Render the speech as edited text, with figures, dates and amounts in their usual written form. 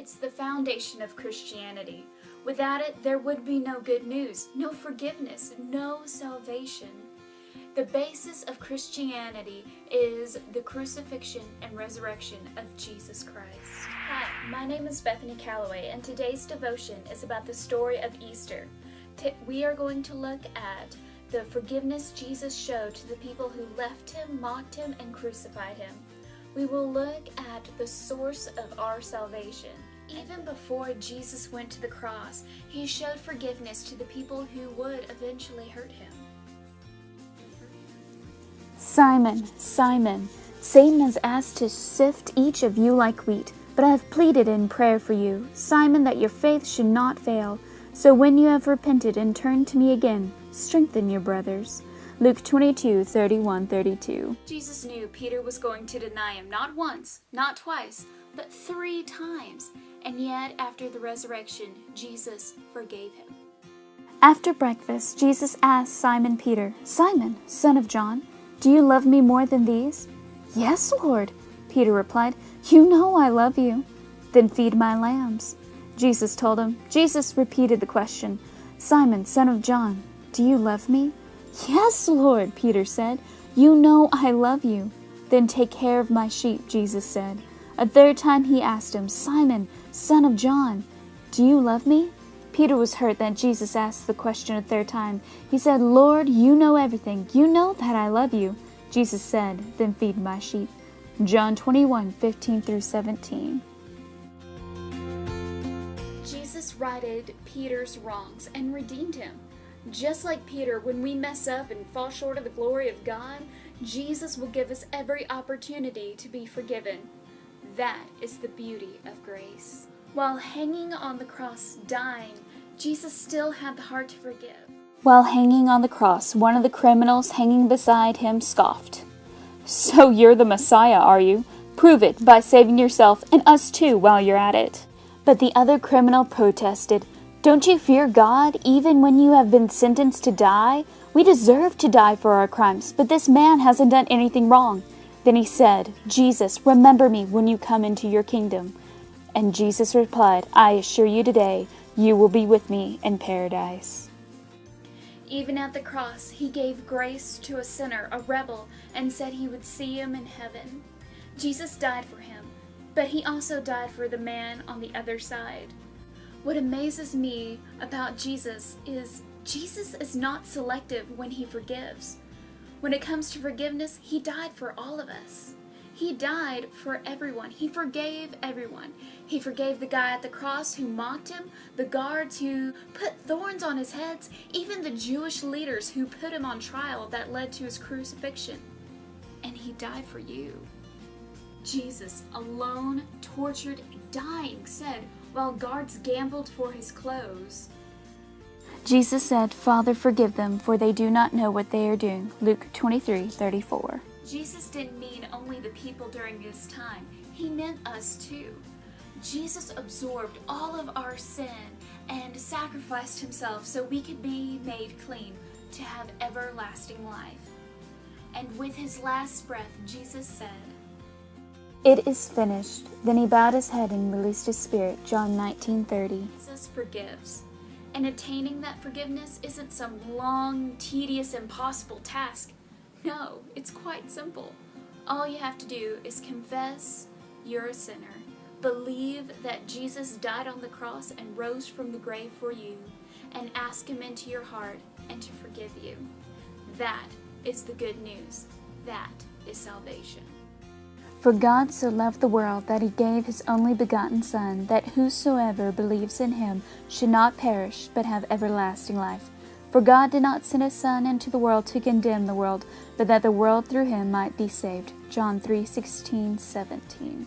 It's the foundation of Christianity. Without it, there would be no good news, no forgiveness, no salvation. The basis of Christianity is the crucifixion and resurrection of Jesus Christ. Hi, my name is Bethany Calloway, and today's devotion is about the story of Easter. We are going to look at the forgiveness Jesus showed to the people who left him, mocked him, and crucified him. We will look at the source of our salvation. Even before Jesus went to the cross, he showed forgiveness to the people who would eventually hurt him. Simon, Simon, Satan has asked to sift each of you like wheat, but I have pleaded in prayer for you, Simon, that your faith should not fail. So when you have repented and turned to me again, strengthen your brothers. Luke 22:31-32. Jesus knew Peter was going to deny him not once, not twice, but 3 times. And yet, after the resurrection, Jesus forgave him. After breakfast, Jesus asked Simon Peter, Simon, son of John, do you love me more than these? Yes, Lord, Peter replied. You know I love you. Then feed my lambs. Jesus told him. Jesus repeated the question, Simon, son of John, do you love me? Yes, Lord, Peter said. You know I love you. Then take care of my sheep, Jesus said. A third time he asked him, Simon, son of John, do you love me? Peter was hurt that Jesus asked the question a third time. He said, Lord, you know everything. You know that I love you. Jesus said, then feed my sheep. John 21:15-17. Jesus righted Peter's wrongs and redeemed him. Just like Peter, when we mess up and fall short of the glory of God, Jesus will give us every opportunity to be forgiven. That is the beauty of grace. While hanging on the cross, dying, Jesus still had the heart to forgive. While hanging on the cross, one of the criminals hanging beside him scoffed. So you're the Messiah, are you? Prove it by saving yourself and us too while you're at it. But the other criminal protested, Don't you fear God even when you have been sentenced to die? We deserve to die for our crimes, but this man hasn't done anything wrong. Then he said, Jesus, remember me when you come into your kingdom. And Jesus replied, I assure you today, you will be with me in paradise. Even at the cross, he gave grace to a sinner, a rebel, and said he would see him in heaven. Jesus died for him, but he also died for the man on the other side. What amazes me about Jesus is not selective when he forgives. When it comes to forgiveness, he died for all of us. He died for everyone. He forgave everyone. He forgave the guy at the cross who mocked him, the guards who put thorns on his heads, even the Jewish leaders who put him on trial that led to his crucifixion. And he died for you. Jesus, alone, tortured, dying, said, while guards gambled for his clothes, Jesus said, Father, forgive them, for they do not know what they are doing. Luke 23:34. Jesus didn't mean only the people during his time. He meant us too. Jesus absorbed all of our sin and sacrificed himself so we could be made clean to have everlasting life. And with his last breath, Jesus said, It is finished. Then he bowed his head and released his spirit. John 19:30. Jesus forgives. And attaining that forgiveness isn't some long, tedious, impossible task. No, it's quite simple. All you have to do is confess you're a sinner, believe that Jesus died on the cross and rose from the grave for you, and ask him into your heart and to forgive you. That is the good news. That is salvation. For God so loved the world that he gave his only begotten Son, that whosoever believes in him should not perish, but have everlasting life. For God did not send his Son into the world to condemn the world, but that the world through him might be saved. John 3:16-17.